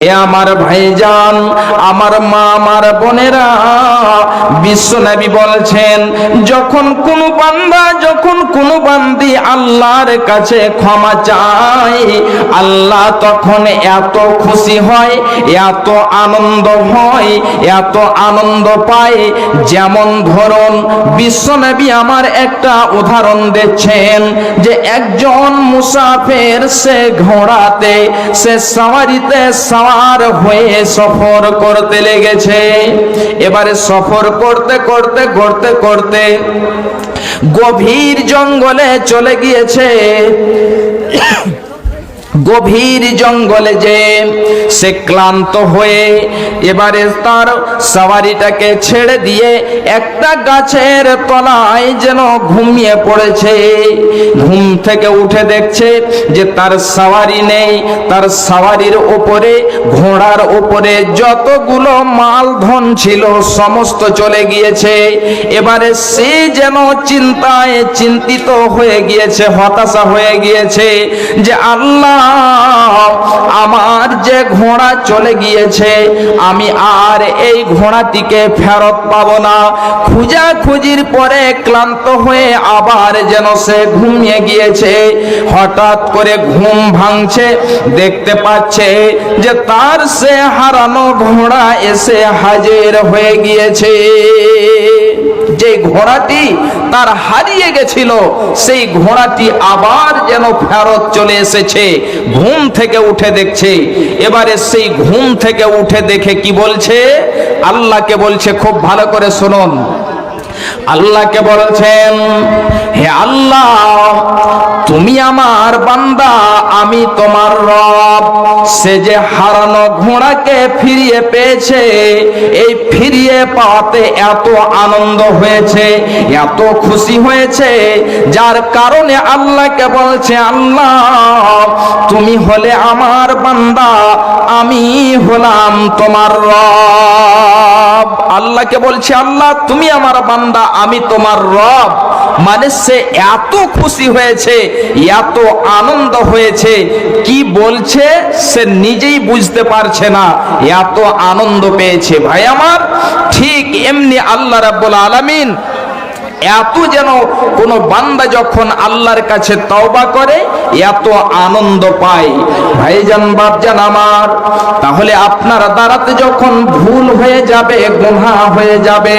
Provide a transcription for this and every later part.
এ আমার ভাইজান, আমার মা, আমার বোনেরা, বিশ্বনবী বলছেন যখন কোন বান্দা, যখন কোন বান্দি আল্লাহর কাছে ক্ষমা চায়, আল্লাহ তখন এত খুশি হয়, এত আনন্দ হয়, এত আনন্দ পায়। যেমন ধরুন বিশ্বনবী আমার একটা উদাহরণ দিচ্ছেন যে একজন মুসাফির, সে ঘোড়াতে, সে সাওয়ারিতে আর হয়ে সফর করতে লেগেছে। এবারে সফর করতে করতে করতে করতে গভীর জঙ্গলে চলে গিয়েছে। গভীর জঙ্গলে যে সে ক্লান্ত হয়ে এবারে তার সওয়ারিটাকে ছেড়ে দিয়ে একটা গাছের তলায় যেন ঘুমিয়ে পড়েছে। ঘুম থেকে উঠে দেখছে যে তার সওয়ারি নেই, তার সওয়ারির উপরে, ঘোড়ার উপরে যতগুলো মালধন ছিল সমস্ত চলে গিয়েছে। এবারে সে যেন চিন্তায় চিন্তিত হয়ে গিয়েছে, হতাশা হয়ে গিয়েছে যে আল্লাহ, আমার যে ঘোড়া চলে গিয়েছে, আমি আর এই ঘোড়াটিকে ফেরত পাবো না। খুঁজাখুঁজির পরে ক্লান্ত হয়ে আবার যেন সে ঘুমিয়ে গিয়েছে। হঠাৎ করে ঘুম ভাঙছে, দেখতে পাচ্ছে যে তার সে হারানো ঘোড়া এসে হাজির হয়ে গিয়েছে। যে ঘোড়াটি তার হারিয়ে গেছিল, সেই ঘোড়াটি আবার যেন ফেরত চলে এসেছে। ঘুম থেকে উঠে দেখছে। এবারে সেই ঘুম থেকে উঠে দেখে কি বলছে? আল্লাহকে বলছে, খুব ভালো করে শুনুন। আল্লাহকে বলছেন, হে আল্লাহ, তুমি আমার বান্দা, আমি তোমার রব। সে যে হারানো ঘোড়াকে ফিরিয়ে পেয়েছে, এই ফিরিয়ে পাওয়াতে এত আনন্দ হয়েছে, এত খুশি হয়েছে, যার কারণে আল্লাহকে বলছে, আল্লাহ, তুমি হলে আমার বান্দা, আমি হলাম তোমার রব। আল্লাহকে বলছে, আল্লাহ, তুমি আমার বান্দা, আমি তোমার রব। মানে সে এত খুশি হয়েছে, এত আনন্দ হয়েছে, কি বলছে সে নিজেই বুঝতে পারছে না, এত আনন্দ পেয়েছে। ভাই আমার, ঠিক এমনি আল্লাহ রাব্বুল আলামিন এত যেন কোন বান্দা যখন আল্লাহর কাছে তওবা করে এত আনন্দ পায়। ভাইজান, বাপজান আমার, তাহলে আপনার দ্বারাতে যখন ভুল হয়ে যাবে, গুনাহ হয়ে যাবে,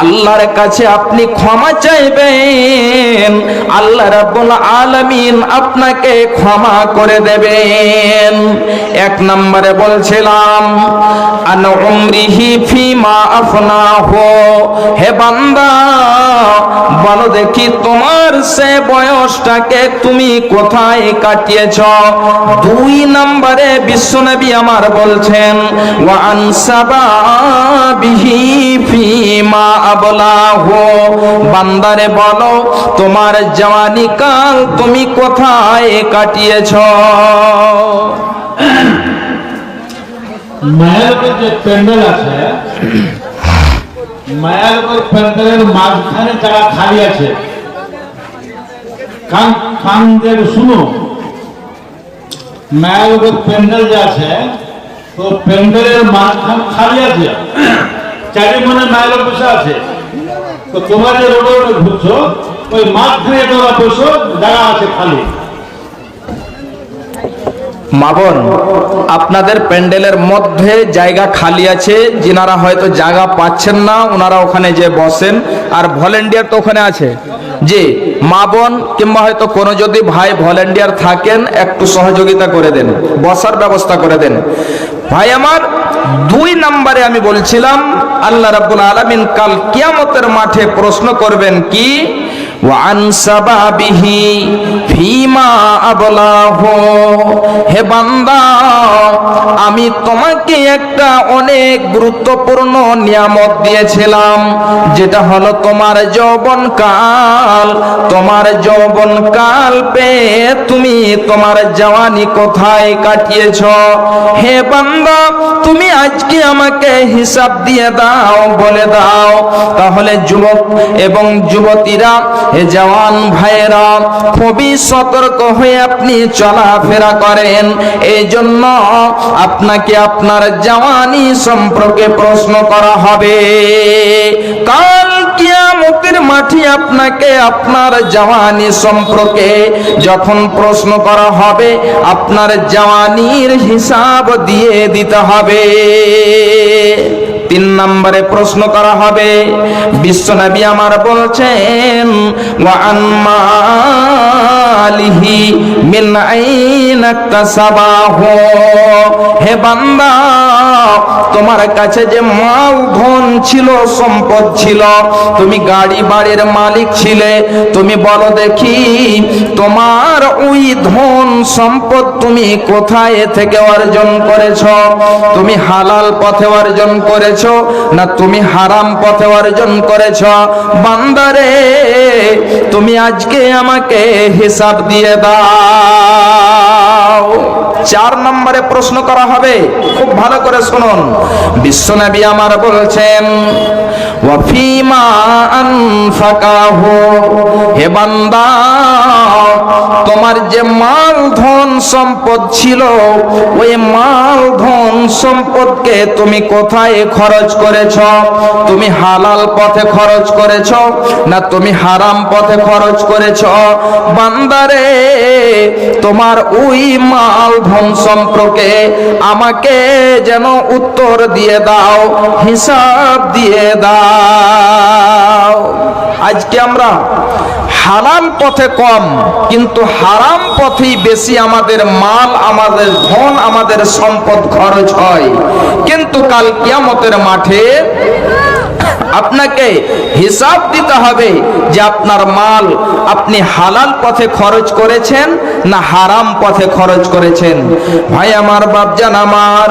আল্লাহর কাছে আপনি ক্ষমা চাইবেন, আল্লাহ রাব্বুল আলামিন আপনাকে ক্ষমা করে দেবেন। এক নম্বরে বলছিলাম, আন উমরিহি ফিমা আফনাহু, হে বান্দা, বলো দেখি তোমার সে বয়সটাকে তুমি কোথায় কাটিয়েছ। দুই নম্বরে বিশ্বনবী আমার বলছেন, ওয়া আনসাবাবিহি ফিমা আবলাহু, বান্দারে বলো তোমার জওয়ানি কাল তুমি কোথায় কাটিয়েছ। মায়ের যে প্যান্ডেল আছে, মায়ের প্যান্ডেলের মাঝখানে যারা খালি আছে, কান দিয়ে শুনো, মায়ের প্যান্ডেল যে আছে, তো প্যান্ডেলের মাঝখান খালি আছে, চারি মনে মায়ের বসে আছে। তো তোমরা যে রোডে ঘুরছো, ওই মাঝখানে তোমরা বসো, জায়গা আছে খালি। মা বোন, আপনাদের প্যান্ডেলের মধ্যে জায়গা খালি আছে, যিনারা হয়তো জায়গা পাচ্ছেন না ওনারা ওখানে যে বসেন। আর ভলেন্টিয়ার তো ওখানে আছে। জি মা বোন, কিংবা হয়তো কোনো যদি ভাই ভলেন্টিয়ার থাকেন, একটু সহযোগিতা করে দেন, বসার ব্যবস্থা করে দেন। ভাই আমার, দুই নম্বরে আমি বলছিলাম, আল্লাহ রাব্বুল আলামিন কাল কিয়ামতের মাঠে প্রশ্ন করবেন কি, ওয়া আনসাবাবিহি ফিমা আবলাহু, হে বান্দা, আমি তোমাকে একটা একটা অনেক গুরুত্বপূর্ণ নিয়ামত দিয়েছিলাম, যেটা হলো তোমার যৌবনকাল। তোমার যৌবনকাল পেয়ে তুমি তোমার জওয়ানি কোথায় কাটিয়েছ? হে বান্দা, তুমি আজকে আমাকে হিসাব দিয়ে দাও, বলে দাও। তাহলে যুবক এবং যুবতীরা, হে জওয়ান ভাইয়েরা, খুবই সতর্ক হয়ে আপনি চলাফেরা করেন। এই জন্য আপনাকে আপনার জওয়ানি সম্পর্কে প্রশ্ন করা হবে। কাল কিয়ামতের মাঠে আপনাকে আপনার জওয়ানি সম্পর্কে যখন প্রশ্ন করা হবে, আপনার জওয়ানির হিসাব দিয়ে দিতে হবে। 3 নম্বরে প্রশ্ন করা হবে, বিশ্বনবী আমার বলছেন, ওয়া আন মালিহি মিন আইনা কাসাবাহু। হে বান্দা, তোমার কাছে যে মাল ধন ছিল, সম্পদ ছিল, তুমি গাড়ি বাড়ির মালিক ছিলে, তুমি বলো দেখি তোমার ওই ধন সম্পদ তুমি কোথায় থেকে অর্জন করেছ? তুমি হালাল পথে অর্জন করেছ না তুমি হারাম পথে অর্জন করেছ? বান্দারে, তুমি আজকে আমাকে হিসাব দিয়ে দাও। 4 নম্বরে প্রশ্ন করা হবে, খুব ভালো করে শুনুন। বিশ্বনবী আমার বলছেন, ওয়া ফিমা আনফাকাহু। হে বান্দা, তোমার যে মাল ধন সম্পদ ছিল, ওই মাল ধন সম্পদকে তুমি কোথায় খরচ করেছ? তুমি হালাল পথে খরচ করেছ না তুমি হারাম পথে খরচ করেছ? বান্দারে, তোমার ওই মাল ধন সম্পর্কে আমাকে যেন উত্তর দিয়ে দাও, হিসাব দিয়ে দাও। আজকে আমরা হালাল পথে কম, কিন্তু হারাম পথেই বেশি আমাদের মাল, আমাদের ধন, আমাদের সম্পদ খরচ হয়। কিন্তু কাল কিয়ামতের মাঠে আপনাকে হিসাব দিতে হবে যে আপনার মাল আপনি হালাল পথে খরচ করেছেন না হারাম পথে খরচ করেছেন। ভাই আমার, বাপজান আমার,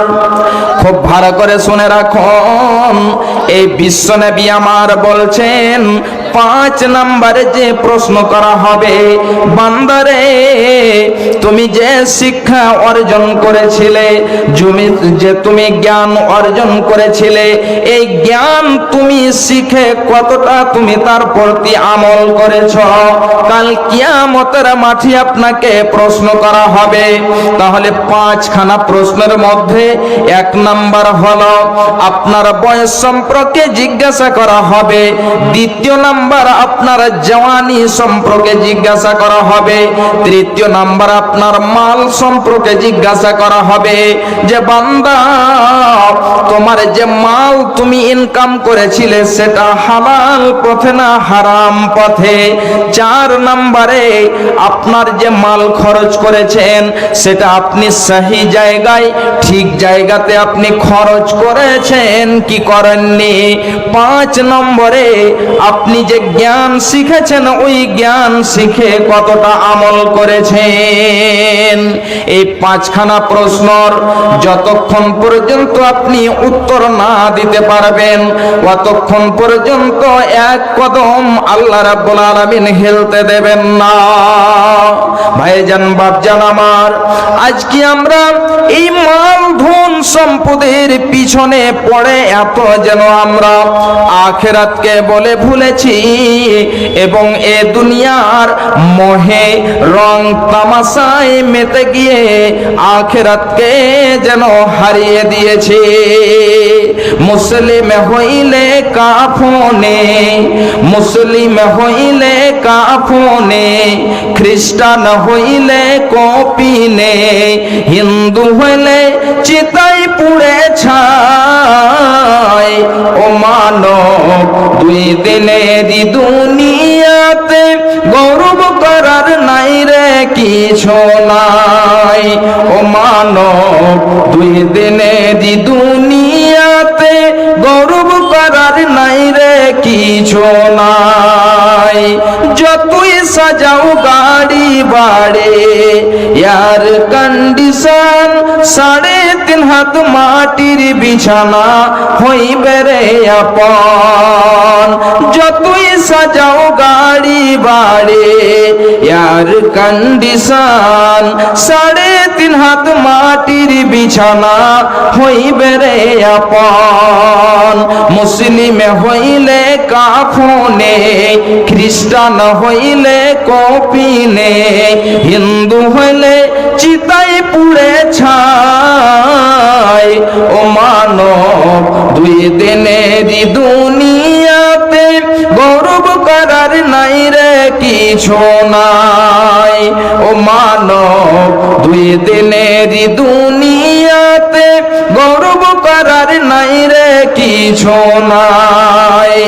খুব ভালো করে শুনে রাখুন। এই বিশ্বনবী আমার বলছেন, 5 নম্বরে যে প্রশ্ন করা হবে, বান্দারে, তুমি যে শিক্ষা অর্জন করেছিলে, যে তুমি জ্ঞান অর্জন করেছিলে, এই জ্ঞান তুমি শিখে কতটা তুমি তার প্রতি আমল করেছ? কাল কিয়ামতের মাঠে আপনাকে প্রশ্ন করা হবে। তাহলে 5খানা প্রশ্নের মধ্যে 1 নম্বর হলো আপনার বয়স সম্পর্কে জিজ্ঞাসা করা হবে। 2য় নাম্বার আপনার জওয়ানি সম্পর্কে জিজ্ঞাসা করা হবে। 3য় নাম্বার আপনার মাল সম্পর্কে জিজ্ঞাসা করা হবে, যে বান্দা, তোমার যে মাল তুমি ইনকাম করেছিলে সেটা হালাল পথে না হারাম পথে? 4 নম্বরে আপনার যে মাল খরচ করেছেন সেটা আপনি সহি জায়গায়, ঠিক জায়গাতে আপনি খরচ করেছেন কি করেননি? 5 নম্বরে আপনি যে জ্ঞান শিখেছেন, ওই জ্ঞান শিখে কতটা আমল করেছেন? এই 5খানা প্রশ্নর যতক্ষণ পর্যন্ত আপনি উত্তর না দিতে পারবেন, ততক্ষণ পর্যন্ত 1 কদম আল্লাহ রাব্বুল আলামিন হেলতে দেবেন না। ভাইজান, বাপজান আমার, আজকে আমরা এই মাল ধন সম্পদের পিছনে পড়ে এত যেন আমরা আখিরাতকে বলে ভুলেছি এবং এ দুনিয়ার মোহে রং তামাশায় মেতে গিয়ে আখিরাতকে যেন হারিয়ে দিয়েছি। মুসলিম হইলে কাফনে, মুসলিম হইলে কাফনে, খ্রিস্টান হইলে কপিনে, হিন্দু হইলে চিতাই পুড়ে ছাই। ও মানব, 2 দিনেরই দুনিয়াতে গৌরব করার নাই রে কিছু নাই। ও মানব, 2 দিনেরই দুনিয়াতে গৌরব করার নাই রে কিছু নাই। যতই সাজাও গাড়ি বাড়ে, এয়ার কন্ডিশন 3.5 হাত মাটির বিছানা হইবে রে আপন। যতই সাজাও গাড়ি বাড়ি এয়ার কন্ডিশন, 3.5 হাত মাটির বিছানা হইবে রে আপন। মুসলিমে হইলে কাফনে, খ্রিস্টান হইলে কফিনে, হিন্দু হইলে চিতাই পুড়ে ছাই। ও মানব, 2 দিনেরই দুনিয়াতে গৌরব করার নাই রে কিছু নাই। ও মানব, 2 দিনেরই দুনিয়াতে গৌরব করার নাই রে কিছু নাই।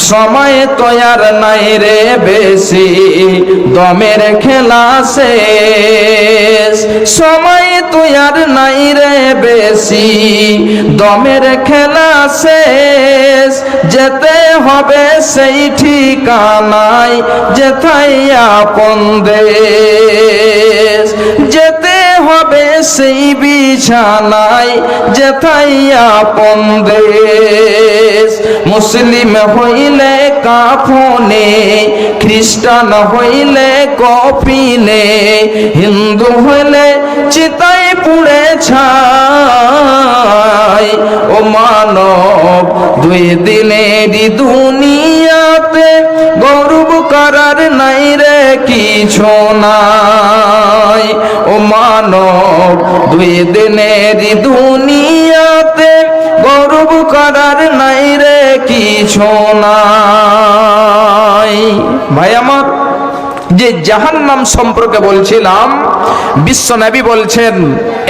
সময় তো আর নাই রে বেশি, দমের খেলা শেষ। সময় তো আর নাই রে বেশি, দমের খেলা শেষ। যেতে হবে সেই ঠিকানায় যেথায় আপন দেশ। যেতে হবে সেই বিছানায় যেথায় আপন দেশ। মুসলিম হইলে কাফনে, খ্রিস্টান হইলে কফিনে, হিন্দু হইলে চিতায় পুড়ে ছাই। ও মানব, 2 দিনেরই দুনিয়াতে গৌরব করার নাই রে কিছু নাই। ও মানব, 2 দিনেরই দুনিয়াতে গৌরব করার নাই রে কিছু নাই। ভাই আমার, যে জাহান্নাম সম্পর্কে বলছিলাম, বিশ্বনবী বলছেন,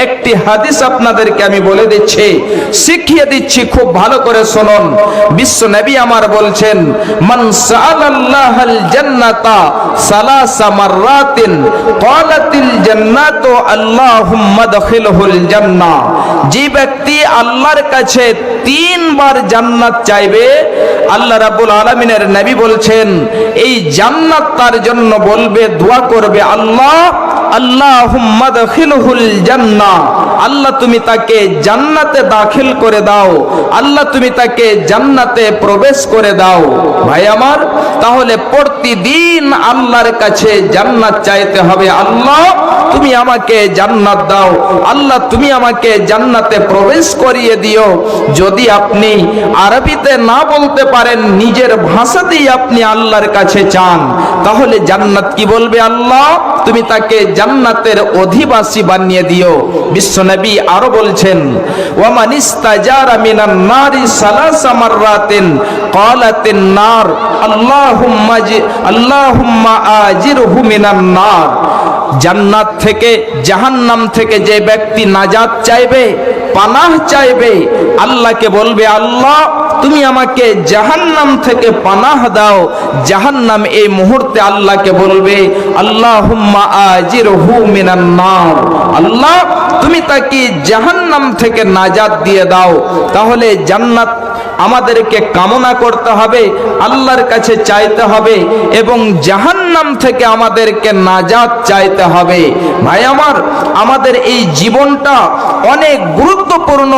একটি হাদিস আপনাদেরকে আমি বলে দিচ্ছি, শিখিয়ে দিচ্ছি, খুব ভালো করে শুনুন। বিশ্বনবী আমার বলছেন, মান সাআলাল্লাহাল জান্নাতা সালাসা মাররাতিন ক্বালাতিল জান্নাতু আল্লাহুম্মা আদখিলহুল জান্নাহ। যে ব্যক্তি আল্লাহর কাছে 3 বার জান্নাত চাইবে, আল্লাহ রাব্বুল আলামিনের নবী বলছেন, এই জান্নাত তার জন্য বলবে, দোয়া করবে, আল্লাহ আল্লাহুম্মা আদখিলহুল জান্নাহ, আল্লাহ তুমি তাকে জান্নাতে দাখিল করে দাও, আল্লাহ তুমি তাকে জান্নাতে প্রবেশ করে দাও। ভাই আমার, তাহলে প্রতিদিন আল্লাহর কাছে জান্নাত চাইতে হবে। আল্লাহ তুমি আমাকে জান্নাত দাও, আল্লাহ তুমি আমাকে জান্নাতে প্রবেশ করিয়ে দিও। যদি আপনি আরবিতে না বলতে পারেন, নিজের ভাষাতেই আপনি আল্লাহর কাছে চান, তাহলে জান্নাত কি বলবে? আল্লাহ তুমি তাকে জান্নাতের অধিবাসী বানিয়ে দিও। বিশ্বনবী আরো বলছেন, ওয়ামান ইস্তাজারা মিনান নারি সালাসা মাররাতিন ক্বালাতিন নার আল্লাহুম্মা আজিরহু মিনান নার। জান্নাত থেকে, জাহান্নাম থেকে যে ব্যক্তি নাজাত চাইবে, পানাহ চাইবে, আল্লাহকে বলবে, আল্লাহ তুমি আমাকে জাহান্নাম থেকে পানাহ দাও। জাহান্নাম এই মুহূর্তে আল্লাহকে বলবে, আল্লাহুম্মা আজিরহু মিনান নার, আল্লাহ তুমি তাকে জাহান্নাম থেকে নাজাত দিয়ে দাও। তাহলে জান্নাত আমাদেরকে কামনা করতে হবে, আল্লাহর কাছে চাইতে হবে, এবং জাহান্নাম থেকে আমাদেরকে নাজাত চাইতে হবে। ভাই আমার, আমাদের এই জীবনটা অনেক গুরুত্বপূর্ণ।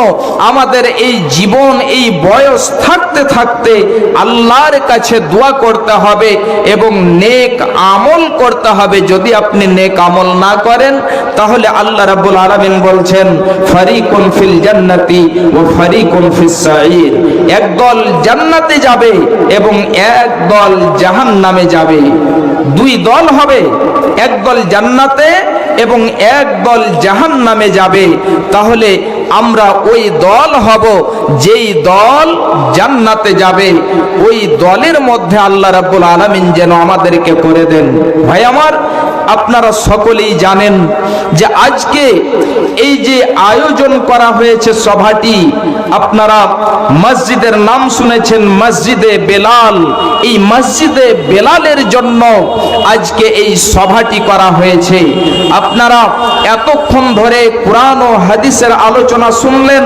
আমাদের এই জীবন, এই বয়স থাকতে থাকতে আল্লাহর কাছে দোয়া করতে হবে এবং নেক আমল করতে হবে। যদি আপনি নেক আমল না করেন, তাহলে আল্লাহ রাব্বুল আলামিন বলছেন, ফারিকুন ফিল জান্নাতি ওয়া ফারিকুন ফিস সাঈর। একদল জান্নাতে যাবে এবং একদল জাহান্নামে যাবে। 2 দল হবে, একদল জান্নাতে এবং একদল জাহান্নামে যাবে। তাহলে আমরা ওই দল হব যেই দল জান্নাতে যাবে। ওই দলের মধ্যে আল্লাহ রাব্বুল আলামিন যেন আমাদেরকে করে দেন। ভাই আমার, আপনারা সকলেই জানেন যে আজকে এই যে আয়োজন করা হয়েছে সভাটি, আপনারা মসজিদের নাম শুনেছেন, মসজিদে বেলাল। এই মসজিদে বেলালের জন্য আজকে এই সভাটি করা হয়েছে। আপনারা এতক্ষণ ধরে কুরআন ও হাদিসের আলোচনা শুনলেন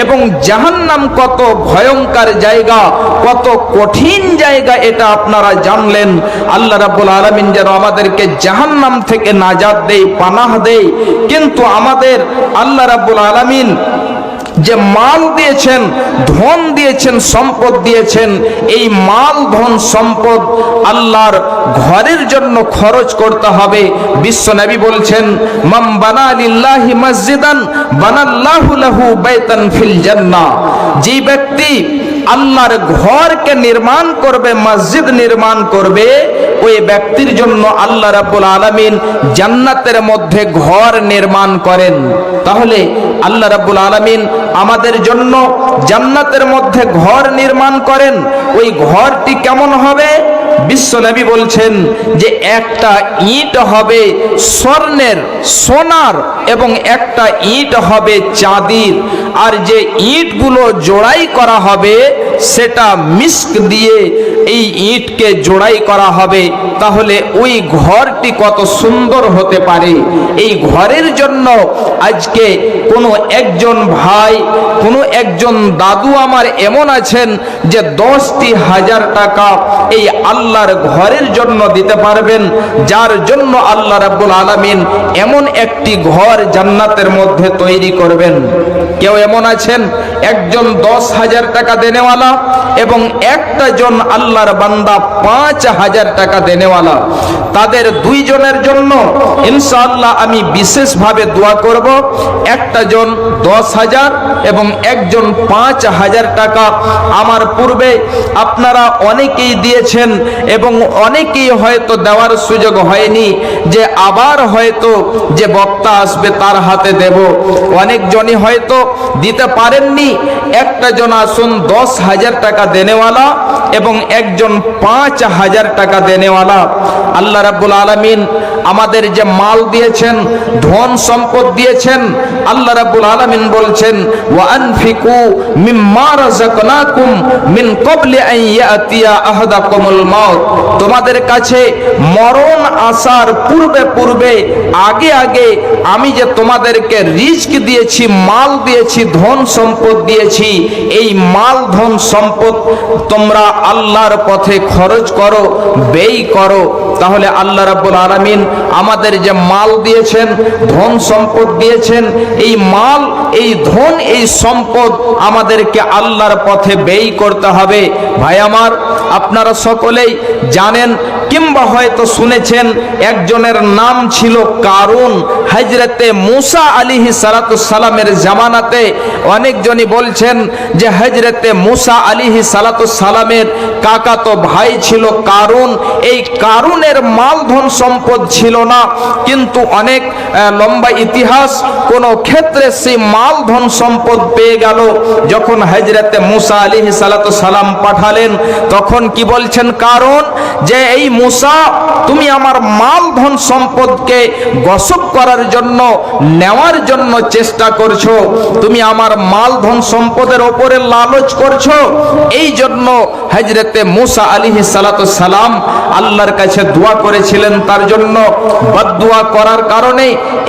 এবং জাহান্নাম কত ভয়ঙ্কর জায়গা, কত কঠিন জায়গা এটা আপনারা জানলেন। আল্লাহ রাব্বুল আলামিন যেন আমাদেরকে জাহান্নাম থেকে নাজাত দেয়, পানাহ দেয়। কিন্তু আমাদের আল্লাহ রাব্বুল আলামিন যে মাল দিয়েছেন, ধন দিয়েছেন, সম্পদ দিয়েছেন, এই মাল ধন সম্পদ আল্লাহর ঘরের জন্য খরচ করতে হবে। বিশ্ব নবী বলছেন, মান বানা লিল্লাহি মসজিদান বানাল্লাহু লাহু বাইতান ফিল জান্নাহ। যে ব্যক্তি আল্লাহর ঘরকে নির্মাণ করবে, মসজিদ নির্মাণ করবে, ওই ব্যক্তির জন্য আল্লাহ রাব্বুল আলামিন জান্নাতের মধ্যে ঘর নির্মাণ করেন। তাহলে আল্লাহ রাব্বুল আলামিন আমাদের জন্য জান্নাতের মধ্যে ঘর নির্মাণ করেন। ওই ঘরটি কেমন হবে? বিশ্ব নবী বলছেন যে একটা ইট হবে স্বর্ণের, সোনার, এবং একটা ইট হবে চাঁদির। আর যে ইটগুলো জোড়াই করা হবে সেটা মিস্ক দিয়ে এই ইটকে জোড়াই করা হবে। তাহলে ওই ঘরটি কত সুন্দর হতে পারে। এই ঘরের জন্য আজকে কোনো একজন ভাই, কোনো একজন দাদু আমার এমন আছেন যে 10,000 টাকা এই আল্লাহর ঘরের জন্য দিতে পারবেন, যার জন্য আল্লাহ রাব্বুল আলামিন এমন একটি ঘর জান্নাতের মধ্যে তৈরি করবেন। কেউ এমন আছেন একজন 10,000 টাকা দেনেওয়ালা এবং একটা জন আল্লাহর বান্দা 5,000 টাকা দেনেওয়ালা। তাদের দুইজনের জন্য ইনশাআল্লাহ আমি বিশেষভাবে দোয়া করব। একটা জন 10,000 এবং একজন 5,000 টাকা। আমার পূর্বে আপনারা অনেকেই দিয়েছেন এবং অনেকেই হয়তো দেওয়ার সুযোগ হয়নি, যে আবার হয়তো যে বক্তা আসবে তার হাতে দেব। অনেকজনই হয়তো দিতে পারেননি। একটা জন আসুন 10,000 টাকা দেনেওয়ালা এবং একজন 5,000 টাকা দেনেওয়ালা। আল্লাহ রাব্বুল আলামিন আমাদের যে মাল দিয়েছেন, ধন সম্পদ দিয়েছেন, আল্লাহ রাব্বুল আলামিন বলছেন, ওয়া আনফিকু মিম্মা রাযাকনাকুম মিন ক্বাবলি আন ইয়াতিয়া আহাদাকুমুল মাউত। তোমাদের কাছে মরণ আসার পূর্বে পূর্বে, আগে আগে আমি যে তোমাদেরকে রিজক দিয়েছি, মাল দিয়েছি, ধন সম্পদ দিয়েছি, এই মাল ধন সম্পদ তোমরা আল্লাহর পথে খরচ করো, ব্যয় করো। তাহলে আল্লাহ রাব্বুল আলামিন আমাদের যে মাল দিয়েছেন, ধন সম্পদ দিয়েছেন, এই মাল, এই ধন, এই সম্পদ আমাদেরকে আল্লাহর পথে ব্যয় করতে হবে। ভাই আমার, আপনারা সকলেই জানেন কিংবা হয়তো শুনেছেন, একজনের নাম ছিল কারুন। হযরতে মুসা আলাইহিস সালাতুস সালামের জামানাতে অনেকজনই বলছেন যে হযরতে মুসা আলাইহিস সালাতুস সালামের কাকাতো ভাই ছিল কারুন। এই কারুনের মাল ধন সম্পদ ছিল না, কিন্তু অনেক লম্বা ইতিহাস, কোন ক্ষেত্রে সেই মাল ধন সম্পদ পেয়ে গেল। যখন হযরতে মুসা আলাইহিস সালাতুস সালাম পাঠালেন, তখন কি বলছেন কারুন, যে এই মুসা, তুমি আমার মাল ধন সম্পদকে গসব করার জন্য, নেওয়ার জন্য চেষ্টা করছো, তুমি আমার মাল ধন সম্পদের ওপরে লালচ করছো। এই জন্য হযরতে মুসা আলাইহিস সালাতুস সালাম আল্লাহর কাছে দোয়া করেছিলেন। তার জন্য বদদুয়া করার কারণে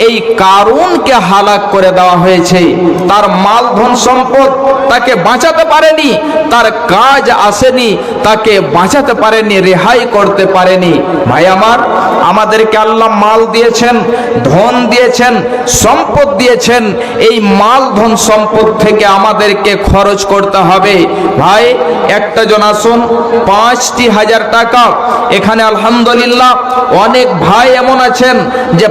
এই কারুনকে হালাক করে দেওয়া হয়েছে। তার মাল ধন সম্পদ তাকে বাঁচাতে পারেনি, তার কাজ আসেনি, তাকে বাঁচাতে পারেনি, রেহাই করতে পারেনি। ভাই আমার, আমাদেরকে আল্লাহ মাল দিয়েছেন, ধন দিয়েছেন, সম্পদ দিয়েছেন। এই মাল ধন সম্পদ থেকে আমাদেরকে খরচ করতে হবে। ভাই, একটা জন আসুন 5,000 টাকা। এখানে আলহামদুলিল্লাহ অনেক ভাই এমন আছেন যে